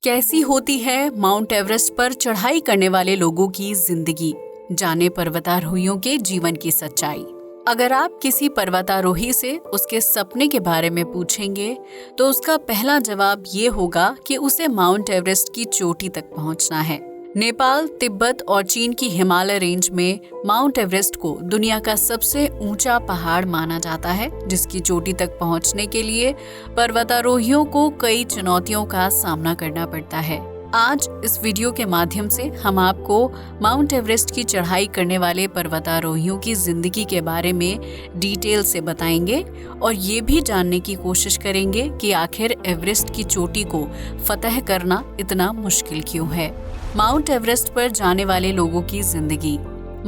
कैसी होती है माउंट एवरेस्ट पर चढ़ाई करने वाले लोगों की जिंदगी? जाने पर्वतारोहियों के जीवन की सच्चाई। अगर आप किसी पर्वतारोही से उसके सपने के बारे में पूछेंगे तो उसका पहला जवाब ये होगा कि उसे माउंट एवरेस्ट की चोटी तक पहुंचना है। नेपाल, तिब्बत और चीन की हिमालय रेंज में माउंट एवरेस्ट को दुनिया का सबसे ऊंचा पहाड़ माना जाता है, जिसकी चोटी तक पहुंचने के लिए पर्वतारोहियों को कई चुनौतियों का सामना करना पड़ता है। आज इस वीडियो के माध्यम से हम आपको माउंट एवरेस्ट की चढ़ाई करने वाले पर्वतारोहियों की जिंदगी के बारे में डिटेल से बताएंगे और ये भी जानने की कोशिश करेंगे कि आखिर एवरेस्ट की चोटी को फतह करना इतना मुश्किल क्यों है। माउंट एवरेस्ट पर जाने वाले लोगों की जिंदगी।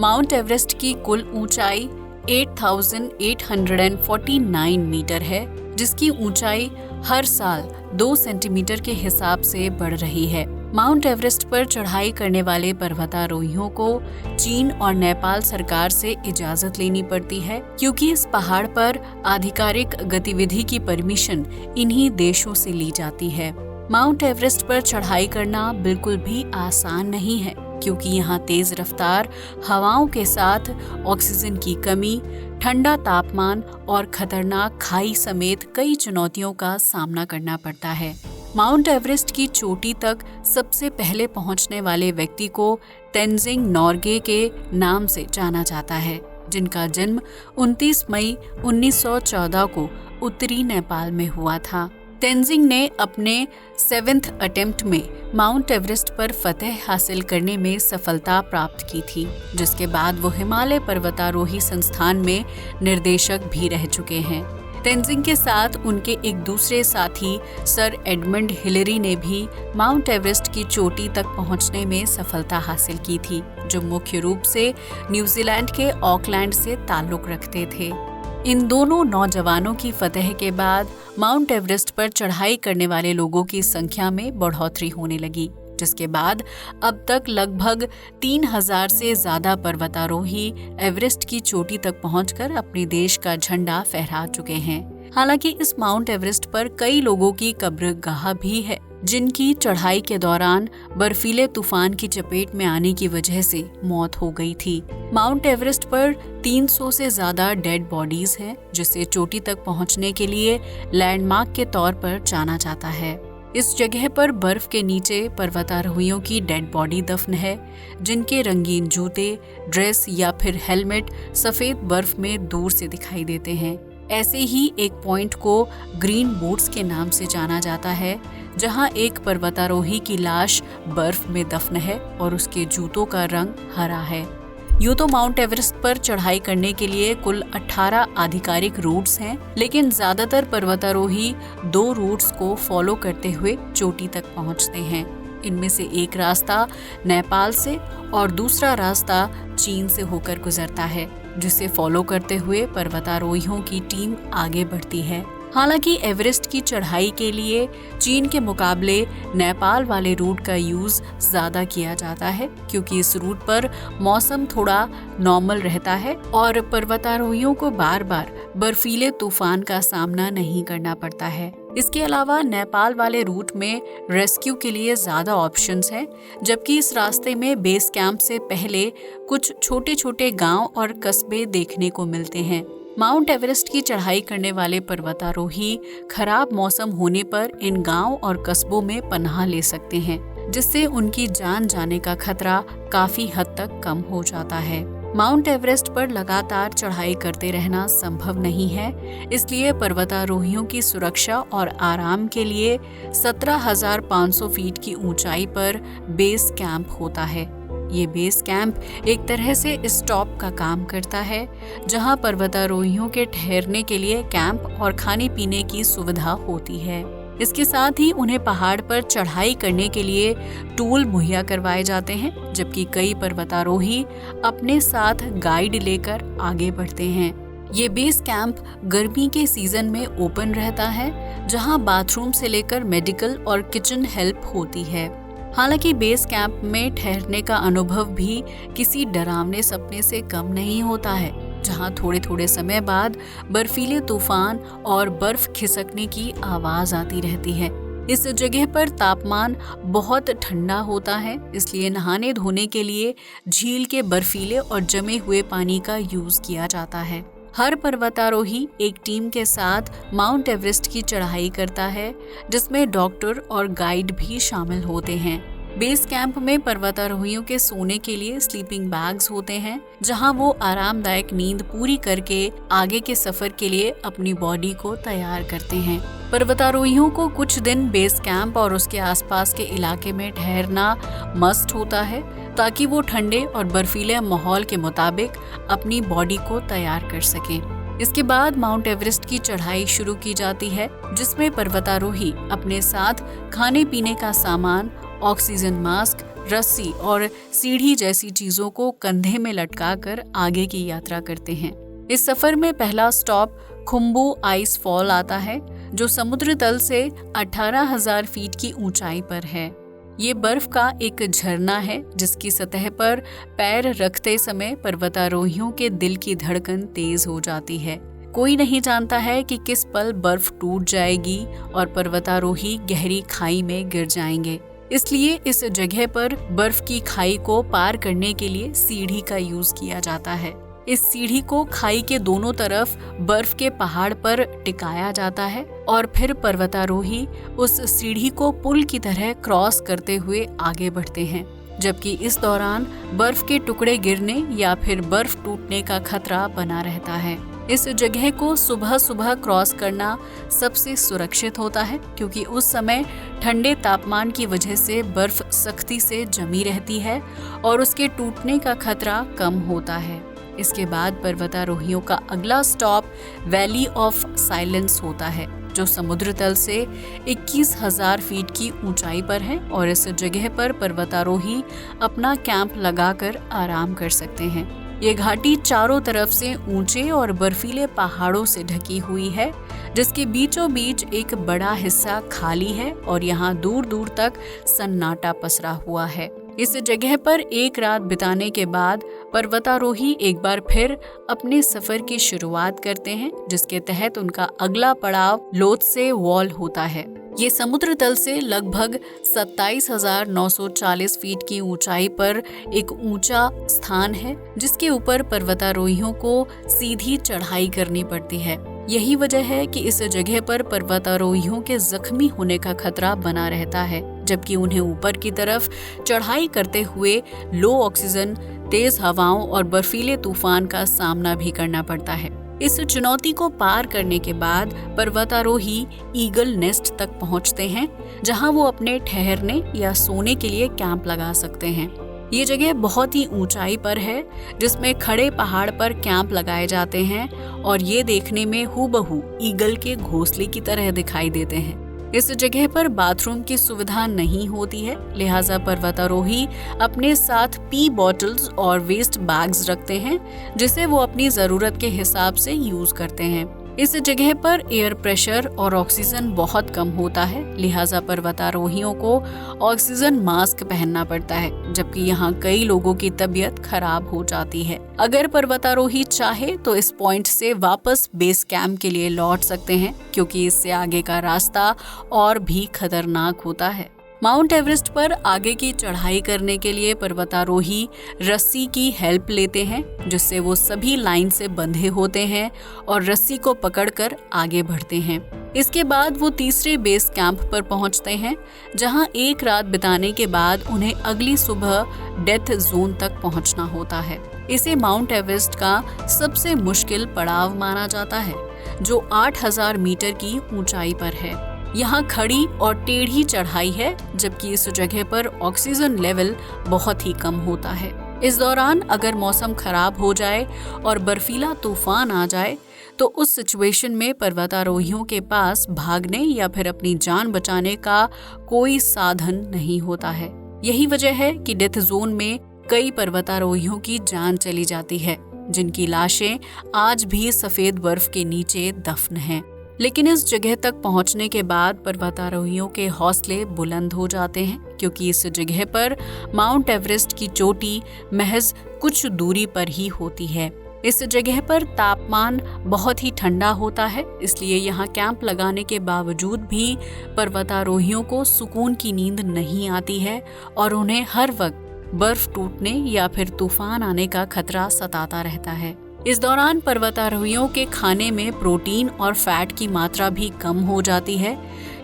माउंट एवरेस्ट की कुल ऊंचाई 8,849 मीटर है, जिसकी ऊंचाई हर साल 2 सेंटीमीटर के हिसाब से बढ़ रही है। माउंट एवरेस्ट पर चढ़ाई करने वाले पर्वतारोहियों को चीन और नेपाल सरकार से इजाजत लेनी पड़ती है, क्योंकि इस पहाड़ पर आधिकारिक गतिविधि की परमिशन इन्हीं देशों से ली जाती है। माउंट एवरेस्ट पर चढ़ाई करना बिल्कुल भी आसान नहीं है, क्योंकि यहाँ तेज रफ्तार हवाओं के साथ ऑक्सीजन की कमी, ठंडा तापमान और खतरनाक खाई समेत कई चुनौतियों का सामना करना पड़ता है। माउंट एवरेस्ट की चोटी तक सबसे पहले पहुंचने वाले व्यक्ति को तेनजिंग नोर्गे के नाम से जाना जाता है, जिनका जन्म 29 मई 1914 को उत्तरी नेपाल में हुआ था। तेनजिंग ने अपने 7th अटेम्प्ट में माउंट एवरेस्ट पर फतह हासिल करने में सफलता प्राप्त की थी, जिसके बाद वो हिमालय पर्वतारोही संस्थान में निर्देशक भी रह चुके हैं। तेनजिंग के साथ उनके एक दूसरे साथी सर एडमंड हिलरी ने भी माउंट एवरेस्ट की चोटी तक पहुंचने में सफलता हासिल की थी, जो मुख्य रूप से न्यूजीलैंड के ऑकलैंड से ताल्लुक रखते थे। इन दोनों नौजवानों की फतह के बाद माउंट एवरेस्ट पर चढ़ाई करने वाले लोगों की संख्या में बढ़ोतरी होने लगी, जिसके बाद अब तक लगभग 3,000 से ज्यादा पर्वतारोही एवरेस्ट की चोटी तक पहुंचकर अपने देश का झंडा फहरा चुके हैं। हालांकि इस माउंट एवरेस्ट पर कई लोगों की कब्रगाह भी है, जिनकी चढ़ाई के दौरान बर्फीले तूफान की चपेट में आने की वजह से मौत हो गई थी। माउंट एवरेस्ट पर 300 से ज्यादा डेड बॉडीज हैं, जिसे चोटी तक पहुंचने के लिए लैंडमार्क के तौर पर जाना जाता है। इस जगह पर बर्फ के नीचे पर्वतारोहियों की डेड बॉडी दफन है, जिनके रंगीन जूते, ड्रेस या फिर हेलमेट सफेद बर्फ में दूर से दिखाई देते हैं। ऐसे ही एक पॉइंट को ग्रीन बूट्स के नाम से जाना जाता है, जहां एक पर्वतारोही की लाश बर्फ में दफन है और उसके जूतों का रंग हरा है। यूं तो माउंट एवरेस्ट पर चढ़ाई करने के लिए कुल 18 आधिकारिक रूट्स हैं, लेकिन ज्यादातर पर्वतारोही 2 रूट्स को फॉलो करते हुए चोटी तक पहुंचते हैं। इनमें से एक रास्ता नेपाल से और दूसरा रास्ता चीन से होकर गुजरता है, जिसे फॉलो करते हुए पर्वतारोहियों की टीम आगे बढ़ती है। हालांकि एवरेस्ट की चढ़ाई के लिए चीन के मुकाबले नेपाल वाले रूट का यूज ज्यादा किया जाता है, क्योंकि इस रूट पर मौसम थोड़ा नॉर्मल रहता है और पर्वतारोहियों को बार बार बर्फीले तूफान का सामना नहीं करना पड़ता है। इसके अलावा नेपाल वाले रूट में रेस्क्यू के लिए ज्यादा ऑप्शंस हैं, जबकि इस रास्ते में बेस कैंप से पहले कुछ छोटे छोटे गांव और कस्बे देखने को मिलते हैं। माउंट एवरेस्ट की चढ़ाई करने वाले पर्वतारोही खराब मौसम होने पर इन गांव और कस्बों में पनाह ले सकते हैं, जिससे उनकी जान जाने का खतरा काफी हद तक कम हो जाता है। माउंट एवरेस्ट पर लगातार चढ़ाई करते रहना संभव नहीं है, इसलिए पर्वतारोहियों की सुरक्षा और आराम के लिए 17,500 फीट की ऊंचाई पर बेस कैंप होता है। ये बेस कैंप एक तरह से स्टॉप का काम करता है, जहां पर्वतारोहियों के ठहरने के लिए कैंप और खाने पीने की सुविधा होती है। इसके साथ ही उन्हें पहाड़ पर चढ़ाई करने के लिए टूल मुहैया करवाए जाते हैं, जबकि कई पर्वतारोही अपने साथ गाइड लेकर आगे बढ़ते हैं। ये बेस कैंप गर्मी के सीजन में ओपन रहता है, जहां बाथरूम से लेकर मेडिकल और किचन हेल्प होती है। हालांकि बेस कैंप में ठहरने का अनुभव भी किसी डरावने सपने से कम नहीं होता है, जहां थोड़े थोड़े समय बाद बर्फीले तूफान और बर्फ खिसकने की आवाज आती रहती है। इस जगह पर तापमान बहुत ठंडा होता है, इसलिए नहाने धोने के लिए झील के बर्फीले और जमे हुए पानी का यूज किया जाता है। हर पर्वतारोही एक टीम के साथ माउंट एवरेस्ट की चढ़ाई करता है, जिसमें डॉक्टर और गाइड भी शामिल होते हैं। बेस कैंप में पर्वतारोहियों के सोने के लिए स्लीपिंग बैग्स होते हैं, जहां वो आरामदायक नींद पूरी करके आगे के सफर के लिए अपनी बॉडी को तैयार करते हैं। पर्वतारोहियों को कुछ दिन बेस कैंप और उसके आसपास के इलाके में ठहरना मस्ट होता है, ताकि वो ठंडे और बर्फीले माहौल के मुताबिक अपनी बॉडी को तैयार कर सकें। इसके बाद माउंट एवरेस्ट की चढ़ाई शुरू की जाती है, जिसमें पर्वतारोही अपने साथ खाने पीने का सामान, ऑक्सीजन मास्क, रस्सी और सीढ़ी जैसी चीजों को कंधे में लटकाकर आगे की यात्रा करते हैं। इस सफर में पहला स्टॉप खुम्बू आइस फॉल आता है, जो समुद्र तल से 18,000 फीट की ऊंचाई पर है। ये बर्फ का एक झरना है, जिसकी सतह पर पैर रखते समय पर्वतारोहियों के दिल की धड़कन तेज हो जाती है। कोई नहीं जानता है कि किस पल बर्फ टूट जाएगी और पर्वतारोही गहरी खाई में गिर जाएंगे। इसलिए इस जगह पर बर्फ की खाई को पार करने के लिए सीढ़ी का यूज किया जाता है। इस सीढ़ी को खाई के दोनों तरफ बर्फ के पहाड़ पर टिकाया जाता है और फिर पर्वतारोही उस सीढ़ी को पुल की तरह क्रॉस करते हुए आगे बढ़ते हैं, जबकि इस दौरान बर्फ के टुकड़े गिरने या फिर बर्फ टूटने का खतरा बना रहता है। इस जगह को सुबह सुबह क्रॉस करना सबसे सुरक्षित होता है, क्योंकि उस समय ठंडे तापमान की वजह से बर्फ सख्ती से जमी रहती है और उसके टूटने का खतरा कम होता है। इसके बाद पर्वतारोहियों का अगला स्टॉप वैली ऑफ साइलेंस होता है, जो समुद्र तल से 21,000 फीट की ऊंचाई पर है और इस जगह पर पर्वतारोही अपना कैंप लगाकर आराम कर सकते हैं। ये घाटी चारों तरफ से ऊंचे और बर्फीले पहाड़ों से ढकी हुई है, जिसके बीचों बीच एक बड़ा हिस्सा खाली है और यहाँ दूर दूर तक सन्नाटा पसरा हुआ है। इस जगह पर एक रात बिताने के बाद पर्वतारोही एक बार फिर अपने सफर की शुरुआत करते हैं, जिसके तहत उनका अगला पड़ाव लोत्से वॉल होता है। ये समुद्र तल से लगभग 27,940 फीट की ऊंचाई पर एक ऊंचा स्थान है, जिसके ऊपर पर्वतारोहियों को सीधी चढ़ाई करनी पड़ती है। यही वजह है कि इस जगह पर पर्वतारोहियों के जख्मी होने का खतरा बना रहता है, जबकि उन्हें ऊपर की तरफ चढ़ाई करते हुए लो ऑक्सीजन, तेज हवाओं और बर्फीले तूफान का सामना भी करना पड़ता है। इस चुनौती को पार करने के बाद पर्वतारोही ईगल नेस्ट तक पहुंचते हैं, जहां वो अपने ठहरने या सोने के लिए कैंप लगा सकते हैं। ये जगह बहुत ही ऊंचाई पर है, जिसमें खड़े पहाड़ पर कैंप लगाए जाते हैं और ये देखने में हूबहू ईगल के घोंसले की तरह दिखाई देते हैं। इस जगह पर बाथरूम की सुविधा नहीं होती है, लिहाजा पर्वतारोही अपने साथ पी बॉटल्स और वेस्ट बैग्स रखते हैं, जिसे वो अपनी जरूरत के हिसाब से यूज करते हैं। इस जगह पर एयर प्रेशर और ऑक्सीजन बहुत कम होता है, लिहाजा पर्वतारोहियों को ऑक्सीजन मास्क पहनना पड़ता है, जबकि यहाँ कई लोगों की तबीयत खराब हो जाती है। अगर पर्वतारोही चाहे तो इस पॉइंट से वापस बेस कैंप के लिए लौट सकते हैं, क्योंकि इससे आगे का रास्ता और भी खतरनाक होता है। माउंट एवरेस्ट पर आगे की चढ़ाई करने के लिए पर्वतारोही रस्सी की हेल्प लेते हैं, जिससे वो सभी लाइन से बंधे होते हैं और रस्सी को पकड़कर आगे बढ़ते हैं। इसके बाद वो तीसरे बेस कैंप पर पहुंचते हैं, जहां एक रात बिताने के बाद उन्हें अगली सुबह डेथ जोन तक पहुंचना होता है। इसे माउंट एवरेस्ट का सबसे मुश्किल पड़ाव माना जाता है, जो 8,000 मीटर की ऊंचाई पर है। यहाँ खड़ी और टेढ़ी चढ़ाई है, जबकि इस जगह पर ऑक्सीजन लेवल बहुत ही कम होता है। इस दौरान अगर मौसम खराब हो जाए और बर्फीला तूफान आ जाए, तो उस सिचुएशन में पर्वतारोहियों के पास भागने या फिर अपनी जान बचाने का कोई साधन नहीं होता है। यही वजह है कि डेथ जोन में कई पर्वतारोहियों की जान चली जाती है, जिनकी लाशें आज भी सफेद बर्फ के नीचे दफन हैं। लेकिन इस जगह तक पहुंचने के बाद पर्वतारोहियों के हौसले बुलंद हो जाते हैं, क्योंकि इस जगह पर माउंट एवरेस्ट की चोटी महज कुछ दूरी पर ही होती है। इस जगह पर तापमान बहुत ही ठंडा होता है, इसलिए यहाँ कैंप लगाने के बावजूद भी पर्वतारोहियों को सुकून की नींद नहीं आती है और उन्हें हर वक्त बर्फ टूटने या फिर तूफान आने का खतरा सताता रहता है। इस दौरान पर्वतारोहियों के खाने में प्रोटीन और फैट की मात्रा भी कम हो जाती है,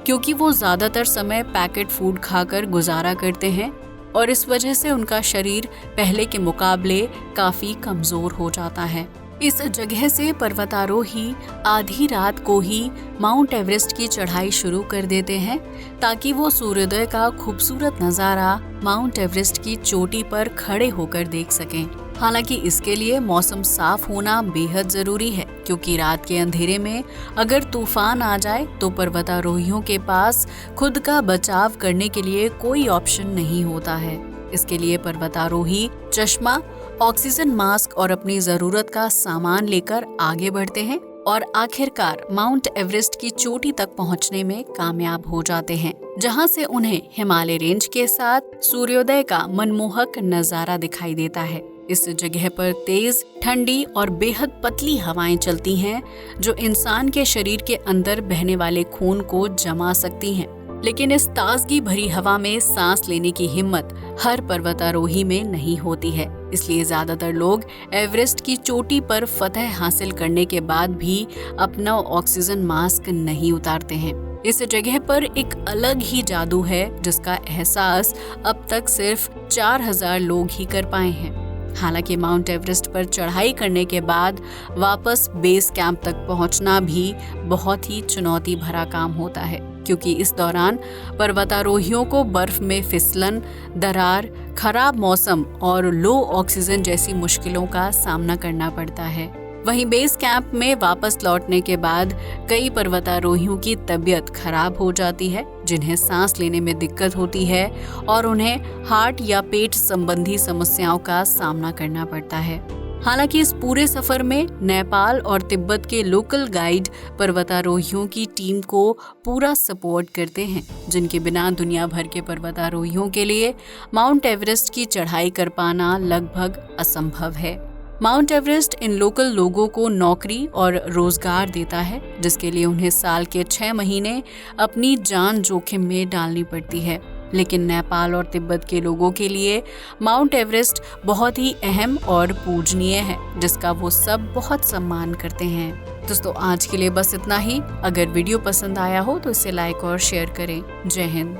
क्योंकि वो ज्यादातर समय पैकेट फूड खाकर गुजारा करते हैं और इस वजह से उनका शरीर पहले के मुकाबले काफी कमजोर हो जाता है। इस जगह से पर्वतारोही आधी रात को ही माउंट एवरेस्ट की चढ़ाई शुरू कर देते हैं, ताकि वो सूर्योदय का खूबसूरत नजारा माउंट एवरेस्ट की चोटी पर खड़े होकर देख सकें। हालांकि इसके लिए मौसम साफ होना बेहद जरूरी है, क्योंकि रात के अंधेरे में अगर तूफान आ जाए तो पर्वतारोहियों के पास खुद का बचाव करने के लिए कोई ऑप्शन नहीं होता है। इसके लिए पर्वतारोही चश्मा, ऑक्सीजन मास्क और अपनी जरूरत का सामान लेकर आगे बढ़ते हैं और आखिरकार माउंट एवरेस्ट की चोटी तक पहुंचने में कामयाब हो जाते हैं, जहां से उन्हें हिमालय रेंज के साथ सूर्योदय का मनमोहक नजारा दिखाई देता है। इस जगह पर तेज, ठंडी और बेहद पतली हवाएं चलती हैं, जो इंसान के शरीर के अंदर बहने वाले खून को जमा सकती हैं। लेकिन इस ताजगी भरी हवा में सांस लेने की हिम्मत हर पर्वतारोही में नहीं होती है, इसलिए ज्यादातर लोग एवरेस्ट की चोटी पर फतह हासिल करने के बाद भी अपना ऑक्सीजन मास्क नहीं उतारते हैं। इस जगह पर एक अलग ही जादू है, जिसका एहसास अब तक सिर्फ 4000 लोग ही कर पाए हैं। हालांकि माउंट एवरेस्ट पर चढ़ाई करने के बाद वापस बेस कैंप तक पहुंचना भी बहुत ही चुनौती भरा काम होता है, क्योंकि इस दौरान पर्वतारोहियों को बर्फ में फिसलन, दरार, खराब मौसम और लो ऑक्सीजन जैसी मुश्किलों का सामना करना पड़ता है। वहीं बेस कैंप में वापस लौटने के बाद कई पर्वतारोहियों की तबीयत खराब हो जाती है, जिन्हें सांस लेने में दिक्कत होती है और उन्हें हार्ट या पेट संबंधी समस्याओं का सामना करना पड़ता है। हालांकि इस पूरे सफर में नेपाल और तिब्बत के लोकल गाइड पर्वतारोहियों की टीम को पूरा सपोर्ट करते हैं, जिनके बिना दुनिया भर के पर्वतारोहियों के लिए माउंट एवरेस्ट की चढ़ाई कर पाना लगभग असंभव है। माउंट एवरेस्ट इन लोकल लोगों को नौकरी और रोजगार देता है, जिसके लिए उन्हें साल के 6 महीने अपनी जान जोखिम में डालनी पड़ती है। लेकिन नेपाल और तिब्बत के लोगों के लिए माउंट एवरेस्ट बहुत ही अहम और पूजनीय है, जिसका वो सब बहुत सम्मान करते हैं। दोस्तों, आज के लिए बस इतना ही। अगर वीडियो पसंद आया हो तो इसे लाइक और शेयर करें। जय हिंद।